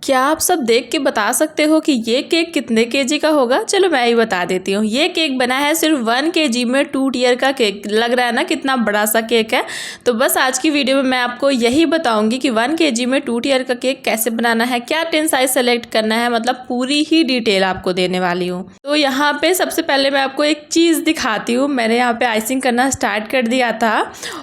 क्या आप सब देख के बता सकते हो कि ये केक कितने केजी का होगा? चलो मैं ही बता देती हूँ। ये केक बना है सिर्फ 1 केजी में 2 टियर का केक। लग रहा है ना कितना बड़ा सा केक है। तो बस आज की वीडियो में मैं आपको यही बताऊंगी कि 1 केजी में 2 टियर का केक कैसे बनाना है, क्या टिन साइज सेलेक्ट करना है, मतलब पूरी ही डिटेल आपको देने वाली हूँ। तो यहाँ पे सबसे पहले मैं आपको एक चीज़ दिखाती हूँ। मैंने यहाँ पे आइसिंग करना स्टार्ट कर दिया था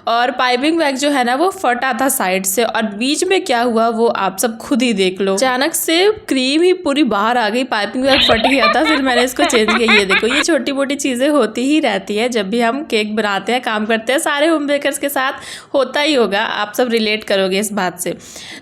और पाइपिंग बैग जो है ना वो फटा था साइड से, और बीच में क्या हुआ वो आप सब खुद ही देख लो। अचानक से क्रीम ही पूरी बाहर आ गई, पाइपिंग बैग फट गया था, फिर मैंने इसको चेंज किया। ये देखो, ये छोटी मोटी चीज़ें होती ही रहती है जब भी हम केक बनाते हैं, काम करते हैं। सारे होम बेकर्स के साथ होता ही होगा, आप सब रिलेट करोगे इस बात से।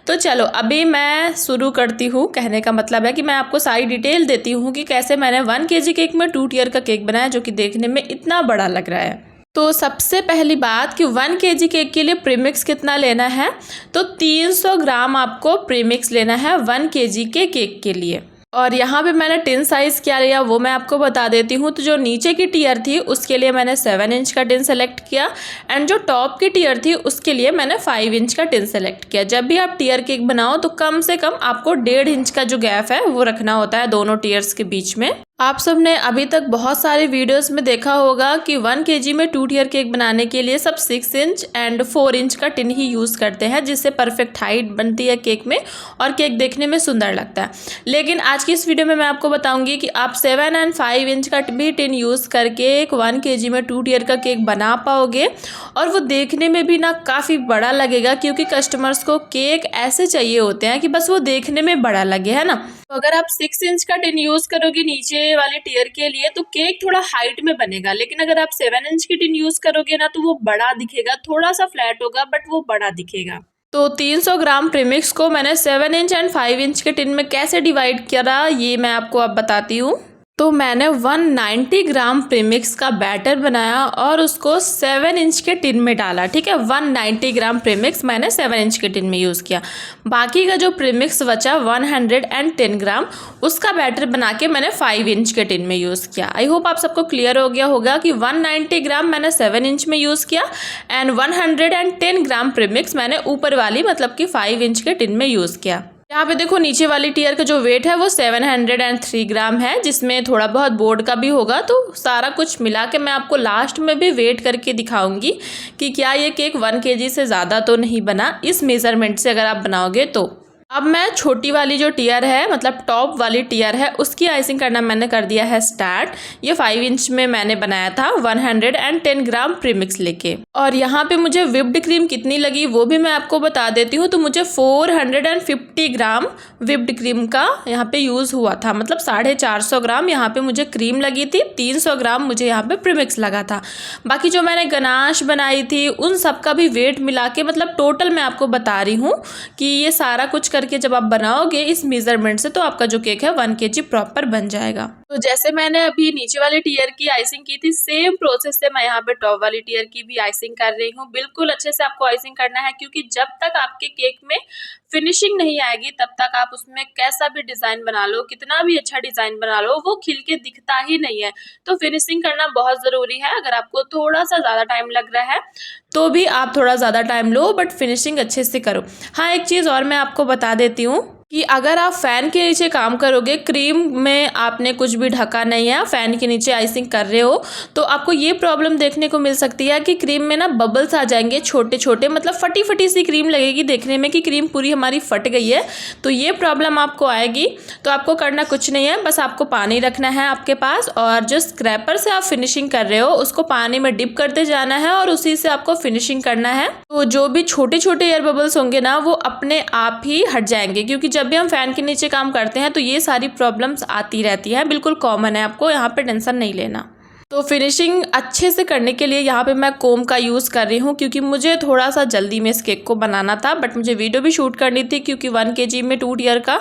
तो चलो अभी मैं शुरू करती हूँ। कहने का मतलब है कि मैं आपको सारी डिटेल देती हूँ कि कैसे मैंने 1 केजी केक में 2 टियर का केक बनाया, जो कि देखने में इतना बड़ा लग रहा है। तो सबसे पहली बात कि 1 केजी केक के लिए प्रीमिक्स कितना लेना है, तो 300 ग्राम आपको प्रीमिक्स लेना है 1 केजी के केक के लिए। और यहाँ पे मैंने टिन साइज़ क्या लिया वो मैं आपको बता देती हूँ। तो जो नीचे की टियर थी उसके लिए मैंने 7 इंच का टिन सेलेक्ट किया, एंड जो टॉप की टियर थी उसके लिए मैंने 5 इंच का टिन सेलेक्ट किया। जब भी आप टियर केक बनाओ तो कम से कम आपको 1.5 इंच का जो गैप है वो रखना होता है दोनों टियर्स के बीच में। आप सब ने अभी तक बहुत सारे वीडियोस में देखा होगा कि 1 केजी में 2 टियर केक बनाने के लिए सब 6 इंच एंड 4 इंच का टिन ही यूज़ करते हैं, जिससे परफेक्ट हाइट बनती है केक में और केक देखने में सुंदर लगता है। लेकिन आज की इस वीडियो में मैं आपको बताऊंगी कि आप 7 एंड 5 इंच का भी टिन यूज़ करके एक 1 केजी में 2 टियर का केक बना पाओगे, और वो देखने में भी ना काफ़ी बड़ा लगेगा, क्योंकि कस्टमर्स को केक ऐसे चाहिए होते हैं कि बस वो देखने में बड़ा लगे, है ना। तो अगर आप 6 इंच का टिन यूज़ करोगे नीचे वाले टियर के लिए तो केक थोड़ा हाइट में बनेगा, लेकिन अगर आप 7 इंच की टिन यूज़ करोगे ना तो वो बड़ा दिखेगा, थोड़ा सा फ्लैट होगा बट वो बड़ा दिखेगा। तो 300 ग्राम प्रीमिक्स को मैंने 7 इंच एंड 5 इंच के टिन में कैसे डिवाइड करा ये मैं आपको अब बताती हूँ। तो मैंने 190 ग्राम प्रीमिक्स का बैटर बनाया और उसको 7 इंच के टिन में डाला, ठीक है। 190 ग्राम प्रीमिक्स मैंने 7 इंच के टिन में यूज़ किया। बाकी का जो प्रीमिक्स बचा 110 ग्राम, उसका बैटर बना के मैंने 5 इंच के टिन में यूज़ किया। आई होप आप सबको क्लियर हो गया होगा कि 190 ग्राम मैंने 7 इंच में यूज़ किया एंड 110 ग्राम प्रीमिक्स मैंने ऊपर वाली मतलब कि 5 इंच के टिन में यूज़ किया। यहाँ पे देखो नीचे वाली टियर का जो वेट है वो 703 ग्राम है, जिसमें थोड़ा बहुत बोर्ड का भी होगा। तो सारा कुछ मिला के मैं आपको लास्ट में भी वेट करके दिखाऊंगी कि क्या ये केक 1 केजी से ज़्यादा तो नहीं बना इस मेज़रमेंट से अगर आप बनाओगे तो। अब मैं छोटी वाली जो टियर है, मतलब टॉप वाली टियर है, उसकी आइसिंग करना मैंने कर दिया है स्टार्ट। ये 5 इंच में मैंने बनाया था 110 ग्राम प्रीमिक्स लेके। और यहाँ पे मुझे विप्ड क्रीम कितनी लगी वो भी मैं आपको बता देती हूँ। तो मुझे 450 ग्राम विप्ड क्रीम का यहाँ पे यूज़ हुआ था, मतलब 450 ग्राम यहाँ पे मुझे क्रीम लगी थी, 300 ग्राम मुझे यहाँ पे प्रीमिक्स लगा था। बाकी जो मैंने गनाश बनाई थी उन सब का भी वेट मिला के, मतलब टोटल मैं आपको बता रही हूँ कि ये सारा कुछ करके जब आप बनाओगे इस मेजरमेंट से तो आपका जो केक है 1 केजी प्रॉपर बन जाएगा। तो जैसे मैंने अभी नीचे वाली टियर की आइसिंग की थी, सेम प्रोसेस से मैं यहाँ पे टॉप वाली टियर की भी आइसिंग कर रही हूँ। बिल्कुल अच्छे से आपको आइसिंग करना है, क्योंकि जब तक आपके केक में फिनिशिंग नहीं आएगी तब तक आप उसमें कैसा भी डिज़ाइन बना लो, कितना भी अच्छा डिज़ाइन बना लो, वो खिल के दिखता ही नहीं है। तो फिनिशिंग करना बहुत ज़रूरी है। अगर आपको थोड़ा सा ज़्यादा टाइम लग रहा है तो भी आप थोड़ा ज़्यादा टाइम लो, बट फिनिशिंग अच्छे से करो। हाँ, एक चीज़ और मैं आपको बता देती हूँ कि अगर आप फ़ैन के नीचे काम करोगे, क्रीम में आपने कुछ भी ढका नहीं है, फ़ैन के नीचे आइसिंग कर रहे हो, तो आपको ये प्रॉब्लम देखने को मिल सकती है कि क्रीम में ना बबल्स आ जाएंगे छोटे छोटे, मतलब फटी फटी सी क्रीम लगेगी देखने में कि क्रीम पूरी हमारी फट गई है। तो ये प्रॉब्लम आपको आएगी। तो आपको करना कुछ नहीं है, बस आपको पानी रखना है आपके पास, और जो स्क्रैपर से आप फिनिशिंग कर रहे हो उसको पानी में डिप करते जाना है और उसी से आपको फिनिशिंग करना है। तो जो भी छोटे छोटे एयर बबल्स होंगे ना वो अपने आप ही हट जाएंगे, क्योंकि जब भी हम फैन के नीचे काम करते हैं तो ये सारी प्रॉब्लम्स आती रहती हैं, बिल्कुल कॉमन है, आपको यहाँ पे टेंशन नहीं लेना। तो फिनिशिंग अच्छे से करने के लिए यहाँ पे मैं कोम का यूज़ कर रही हूँ, क्योंकि मुझे थोड़ा सा जल्दी में इस केक को बनाना था, बट मुझे वीडियो भी शूट करनी थी, क्योंकि 1 केजी में 2 टियर का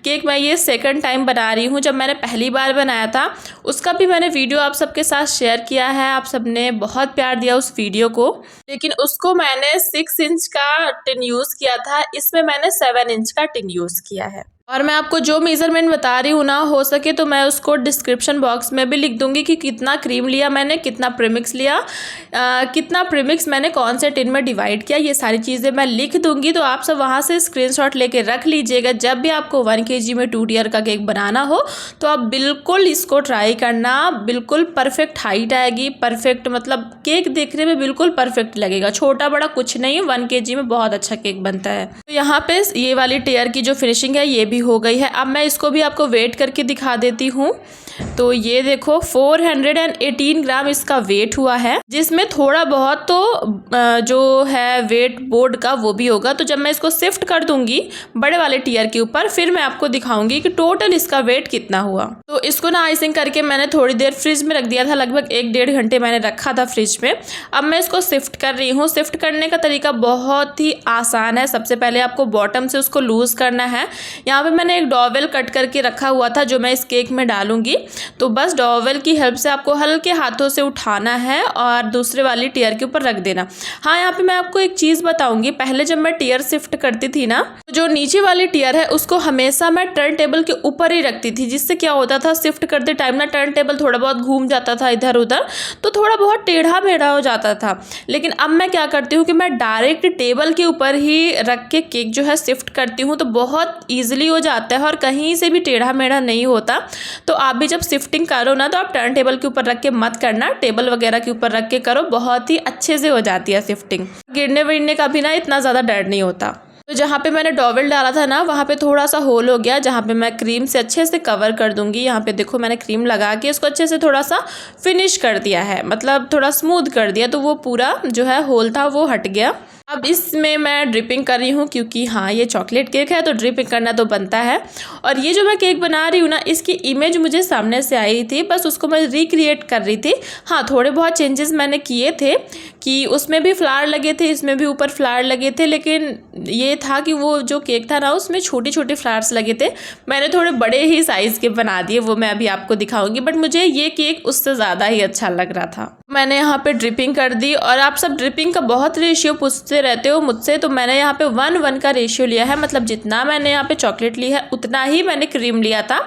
केक मैं ये सेकंड टाइम बना रही हूँ। जब मैंने पहली बार बनाया था उसका भी मैंने वीडियो आप सबके साथ शेयर किया है, आप सबने बहुत प्यार दिया उस वीडियो को। लेकिन उसको मैंने 6 इंच का टिन यूज़ किया था, इसमें मैंने 7 इंच का टिन यूज़ किया है। और मैं आपको जो मेज़रमेंट बता रही हूँ ना, हो सके तो मैं उसको डिस्क्रिप्शन बॉक्स में भी लिख दूँगी कि कितना क्रीम लिया मैंने, कितना प्रीमिक्स लिया, कितना प्रीमिक्स मैंने कौन से टिन में डिवाइड किया, ये सारी चीज़ें मैं लिख दूँगी। तो आप सब वहाँ से स्क्रीनशॉट लेके रख लीजिएगा। जब भी आपको 1 kg में 2 टियर का केक बनाना हो तो आप बिल्कुल इसको ट्राई करना। बिल्कुल परफेक्ट हाइट आएगी, परफेक्ट मतलब केक देखने में बिल्कुल परफेक्ट लगेगा, छोटा बड़ा कुछ नहीं है। 1 kg में बहुत अच्छा केक बनता है। तो यहाँ पे ये वाली टियर की जो फिनिशिंग है ये भी हो गई है। अब मैं इसको भी आपको वेट करके दिखा देती हूँ। तो ये देखो 418 ग्राम इसका वेट हुआ है, जिसमें थोड़ा बहुत तो जो है वेट बोर्ड का वो भी होगा। तो जब मैं इसको शिफ्ट कर दूंगी बड़े वाले टियर के ऊपर, फिर मैं आपको दिखाऊंगी कि टोटल इसका वेट कितना हुआ। तो इसको ना आइसिंग करके मैंने थोड़ी देर फ्रिज में रख दिया था, लगभग 1-1.5 घंटे मैंने रखा था फ्रिज में। अब मैं इसको शिफ्ट कर रही हूँ। शिफ्ट करने का तरीका बहुत ही आसान है। सबसे पहले आपको बॉटम से उसको लूज करना है। यहाँ पे मैंने एक डॉवेल कट करके रखा हुआ था जो मैं इस केक में डालूंगी। तो बस डॉवेल की हेल्प से आपको हल्के हाथों से उठाना है और दूसरे वाली टियर के ऊपर रख देना। हाँ, यहाँ पे मैं आपको एक चीज़ बताऊंगी। पहले जब मैं टियर शिफ्ट करती थी ना, तो जो नीचे वाली टियर है उसको हमेशा मैं टर्न टेबल के ऊपर ही रखती थी, जिससे क्या होता था शिफ्ट करते टाइम ना टर्न टेबल थोड़ा बहुत घूम जाता था इधर उधर, तो थोड़ा बहुत टेढ़ा मेढ़ा हो जाता था। लेकिन अब मैं क्या करती हूँ कि मैं डायरेक्ट टेबल के ऊपर ही रख के केक जो है शिफ्ट करती हूँ, तो बहुत ईजिली हो जाता है और कहीं से भी टेढ़ा मेढ़ा नहीं होता। तो आप भी जब शिफ्टिंग करो ना, तो आप टर्न टेबल के ऊपर रख के मत करना, टेबल वगैरह के ऊपर रख के करो, बहुत ही अच्छे से हो जाती है शिफ्टिंग। गिरने विरने का भी ना इतना ज़्यादा डर नहीं होता। तो जहाँ पे मैंने डॉवेल डाला था ना, वहाँ पे थोड़ा सा होल हो गया, जहाँ पे मैं क्रीम से अच्छे से कवर कर दूंगी। यहाँ पे देखो मैंने क्रीम लगा के इसको अच्छे से थोड़ा सा फिनिश कर दिया है, मतलब थोड़ा स्मूथ कर दिया, तो वो पूरा जो है होल था वो हट गया। अब इसमें मैं ड्रिपिंग कर रही हूँ, क्योंकि हाँ ये चॉकलेट केक है तो ड्रिपिंग करना तो बनता है। और ये जो मैं केक बना रही हूँ ना, इसकी इमेज मुझे सामने से आई थी, बस उसको मैं रिक्रिएट कर रही थी। हाँ, थोड़े बहुत चेंजेस मैंने किए थे कि उसमें भी फ्लावर लगे थे, इसमें भी ऊपर फ्लावर लगे थे, लेकिन ये था कि वो जो केक था ना उसमें छोटे छोटे फ्लावर्स लगे थे। मैंने थोड़े बड़े ही साइज़ के बना दिए, वो मैं अभी आपको दिखाऊंगी। बट मुझे ये केक उससे ज़्यादा ही अच्छा लग रहा था। मैंने यहाँ पे ड्रिपिंग कर दी। और आप सब ड्रिपिंग का बहुत रेशियो पूछते रहते हो मुझसे, तो मैंने यहाँ पे 1:1 का रेशियो लिया है। मतलब जितना मैंने यहाँ पे चॉकलेट ली है उतना ही मैंने क्रीम लिया था,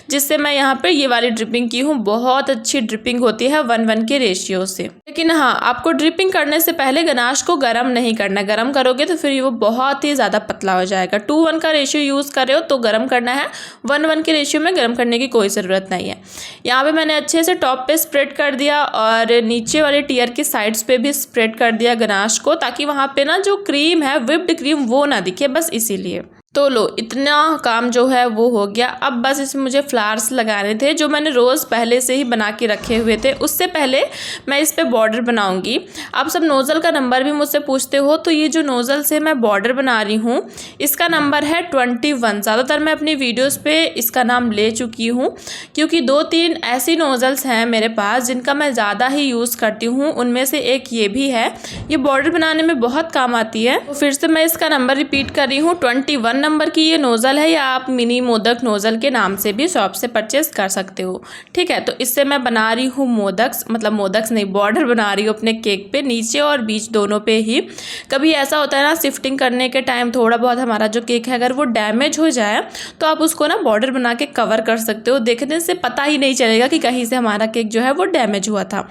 जिससे मैं यहाँ पे ये वाली ड्रिपिंग की हूँ। बहुत अच्छी ड्रिपिंग होती है 1:1 के रेशियो से। लेकिन हाँ, आपको ड्रिपिंग करने से पहले गनाश को गर्म नहीं करना। गर्म करोगे तो फिर वो बहुत ही ज़्यादा पतला हो जाएगा। 2:1 का रेशियो यूज़ कर रहे हो तो गर्म करना है, 1:1 के रेशियो में गर्म करने की कोई ज़रूरत नहीं है। यहाँ पे मैंने अच्छे से टॉप पे स्प्रेड कर दिया और नीचे वाले टियर की साइड्स पे भी स्प्रेड कर दिया गनाश को, ताकि वहाँ पे ना जो क्रीम है व्हिप्ड क्रीम वो ना दिखे, बस इसीलिए। तो लो, इतना काम जो है वो हो गया। अब बस इसमें मुझे फ्लावर्स लगाने थे, जो मैंने रोज़ पहले से ही बना के रखे हुए थे। उससे पहले मैं इस पे बॉर्डर बनाऊंगी। आप सब नोज़ल का नंबर भी मुझसे पूछते हो, तो ये जो नोज़ल से मैं बॉर्डर बना रही हूँ इसका नंबर है 21। ज़्यादातर मैं अपनी वीडियोज़ पे इसका नाम ले चुकी हूँ, क्योंकि 2-3 ऐसी नोज़ल्स हैं मेरे पास जिनका मैं ज़्यादा ही यूज़ करती हूँ। उनमें से एक ये भी है, ये बॉर्डर बनाने में बहुत काम आती है। तो फिर से मैं इसका नंबर रिपीट कर रही हूँ, 21 नंबर की ये नोज़ल है, या आप मिनी मोदक नोज़ल के नाम से भी शॉप से परचेस कर सकते हो। ठीक है, तो इससे मैं बना रही हूँ मोदक्स, मतलब मोदक्स नहीं, बॉर्डर बना रही हूँ अपने केक पे, नीचे और बीच दोनों पे ही। कभी ऐसा होता है ना, शिफ्टिंग करने के टाइम थोड़ा बहुत हमारा जो केक है अगर वो डैमेज हो जाए तो आप उसको ना बॉर्डर बना के कवर कर सकते हो। देखने से पता ही नहीं चलेगा कि कहीं से हमारा केक जो है वो डैमेज हुआ था।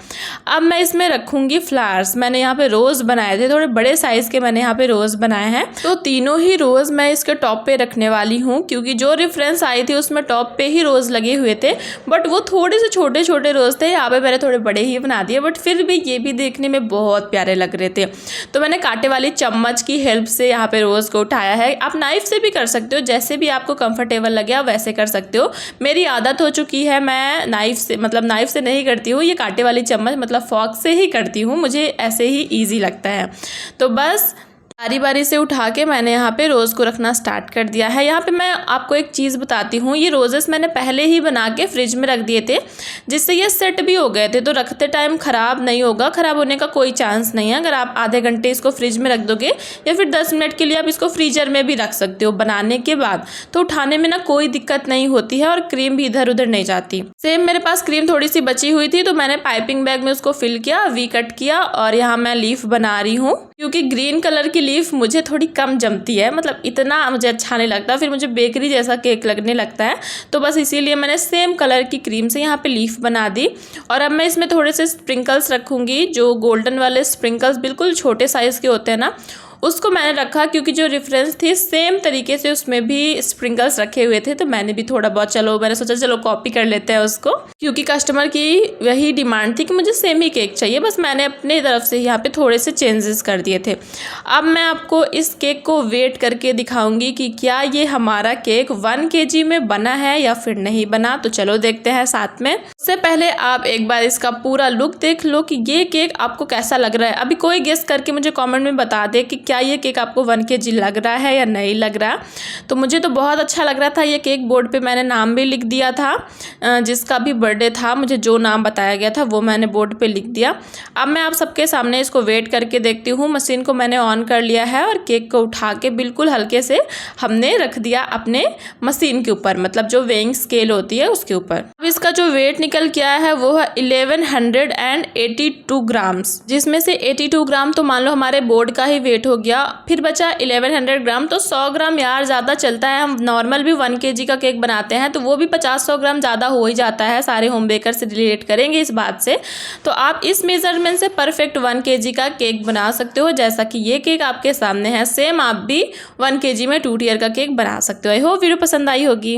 अब मैं इसमें रखूँगी फ्लावर्स। मैंने यहाँ पे रोज़ बनाए थे, थोड़े बड़े साइज़ के मैंने यहाँ पे रोज़ बनाए हैं। तो तीनों ही रोज़ मैं इसके टॉप पे रखने वाली हूँ, क्योंकि जो रेफरेंस आई थी उसमें टॉप पे ही रोज़ लगे हुए थे, बट वो थोड़े से छोटे छोटे रोज़ थे। यहाँ पे मैंने थोड़े बड़े ही बना दिए, बट फिर भी ये भी देखने में बहुत प्यारे लग रहे थे। तो मैंने कांटे वाली चम्मच की हेल्प से यहाँ पे रोज़ को उठाया है। आप नाइफ से भी कर सकते हो, जैसे भी आपको कंफर्टेबल लगे आप वैसे कर सकते हो। मेरी आदत हो चुकी है, मैं नाइफ से नहीं करती हूँ, ये कांटे वाली चम्मच मतलब फॉर्क से ही करती हूँ, मुझे ऐसे ही ईजी लगता है। तो बस बारी बारी से उठा के मैंने यहाँ पे रोज़ को रखना स्टार्ट कर दिया है। यहाँ पे मैं आपको एक चीज़ बताती हूँ, ये रोजेस मैंने पहले ही बना के फ्रिज में रख दिए थे, जिससे ये सेट भी हो गए थे, तो रखते टाइम ख़राब नहीं होगा, ख़राब होने का कोई चांस नहीं है। अगर आप आधे घंटे इसको फ्रिज में रख दोगे या फिर 10 मिनट के लिए आप इसको फ्रीजर में भी रख सकते हो बनाने के बाद, तो उठाने में ना कोई दिक्कत नहीं होती है और क्रीम भी इधर उधर नहीं जाती। सेम मेरे पास क्रीम थोड़ी सी बची हुई थी, तो मैंने पाइपिंग बैग में उसको फिल किया, वी कट किया और यहाँ मैं लीफ बना रही हूँ। क्योंकि ग्रीन कलर की लीफ मुझे थोड़ी कम जमती है, मतलब इतना मुझे अच्छा नहीं लगता, फिर मुझे बेकरी जैसा केक लगने लगता है। तो बस इसीलिए मैंने सेम कलर की क्रीम से यहाँ पे लीफ बना दी। और अब मैं इसमें थोड़े से स्प्रिंकल्स रखूँगी, जो गोल्डन वाले स्प्रिंकल्स बिल्कुल छोटे साइज़ के होते हैं ना, उसको मैंने रखा, क्योंकि जो रेफरेंस थी सेम तरीके से उसमें भी स्प्रिंकल्स रखे हुए थे। तो मैंने भी थोड़ा बहुत मैंने सोचा चलो कॉपी कर लेते हैं उसको, क्योंकि कस्टमर की वही डिमांड थी कि मुझे सेम ही केक चाहिए। बस मैंने अपनी तरफ से यहाँ पे थोड़े से चेंजेस कर दिए थे। अब मैं आपको इस केक को वेट करके दिखाऊंगी कि क्या ये हमारा केक 1 kg में बना है या फिर नहीं बना। तो चलो देखते हैं साथ में। उससे पहले आप एक बार इसका पूरा लुक देख लो कि ये केक आपको कैसा लग रहा है। अभी कोई गेस करके मुझे कमेंट में बता दे कि क्या ये केक आपको 1 kg लग रहा है या नहीं लग रहा। तो मुझे तो बहुत अच्छा लग रहा था ये केक। बोर्ड पे मैंने नाम भी लिख दिया था, जिसका भी बर्थडे था मुझे जो नाम बताया गया था वो मैंने बोर्ड पे लिख दिया। अब मैं आप सबके सामने इसको वेट करके देखती हूँ। मशीन को मैंने ऑन कर लिया है और केक को उठा के बिल्कुल हल्के से हमने रख दिया अपने मशीन के ऊपर, मतलब जो वेइंग स्केल होती है उसके ऊपर। अब इसका जो वेट निकल के आया है वो है 1182 ग्राम्स, जिसमें से 82 ग्राम तो मान लो हमारे बोर्ड का ही वेट हो गया, फिर बचा 1100 ग्राम। तो 100 ग्राम यार ज़्यादा चलता है। हम नॉर्मल भी 1 kg का केक बनाते हैं तो वो भी 50-100 ग्राम ज़्यादा हो ही जाता है। सारे होम बेकर से रिलेट करेंगे इस बात से। तो आप इस मेजरमेंट से परफेक्ट 1 kg का केक बना सकते हो, जैसा कि ये केक आपके सामने है। सेम आप भी 1 kg में 2 tier का केक बना सकते हो। आई होप वीडियो पसंद आई होगी।